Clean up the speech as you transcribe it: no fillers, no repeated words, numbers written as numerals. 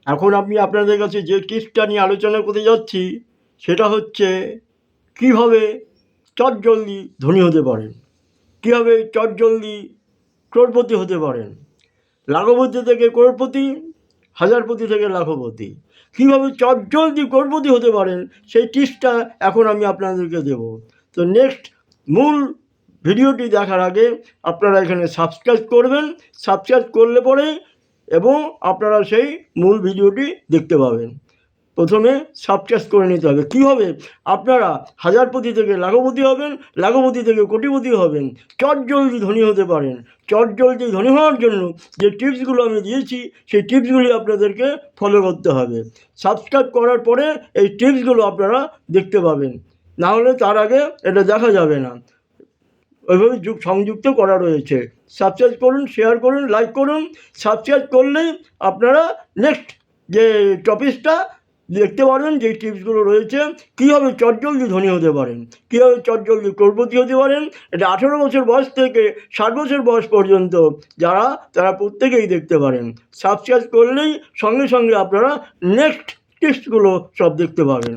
এখন আমি আপনাদের কাছে যে টিপসটা নিয়ে আলোচনা করতে যাচ্ছি সেটা হচ্ছে কীভাবে চটজলদি ধনী হতে পারেন, কীভাবে চটজলদি ক্রোড়পতি হতে পারেন। লাখপতি থেকে ক্রোড়পতি, হাজারপতি থেকে লাখপতি। কীভাবে চটজলদি ক্রোড়পতি হতে পারেন সেই টিপসটা এখন আমি আপনাদেরকে দেব। তো নেক্সট মূল ভিডিওটি দেখার আগে আপনারা এখানে সাবস্ক্রাইব করবেন। সাবস্ক্রাইব করলে পরে এবং আপনারা সেই মূল ভিডিওটি দেখতে পাবেন। প্রথমে সাবস্ক্রাইব করে নিতে হবে। কীভাবে আপনারা হাজারপতি থেকে লাখপতি হবেন, লাখপতি থেকে কোটিপতি হবেন, চটজলদি ধনী হতে পারেন। চটজলদি ধনী হওয়ার জন্য যে টিপসগুলো আমি দিয়েছি সেই টিপসগুলি আপনাদেরকে ফলো করতে হবে। সাবস্ক্রাইব করার পরে এই টিপসগুলো আপনারা দেখতে পাবেন, না হলে তার আগে এটা দেখা যাবে না। ওইভাবে সংযুক্ত করা রয়েছে। সাবস্ক্রাইব করুন, শেয়ার করুন, লাইক করুন। সাবস্ক্রাইব করলেই আপনারা নেক্সট যে টপিকসটা দেখতে পারবেন, যেই টিপসগুলো রয়েছে কীভাবে চটজলদি ধনী হতে পারেন, কীভাবে চটজলদি ক্রোড়পতি হতে পারেন। এটা 18 বছর বয়স থেকে 60 বছর বয়স পর্যন্ত তারা প্রত্যেকেই দেখতে পারেন। সাবস্ক্রাইব করলেই সঙ্গে সঙ্গে আপনারা নেক্সট টিপসগুলো সব দেখতে পাবেন।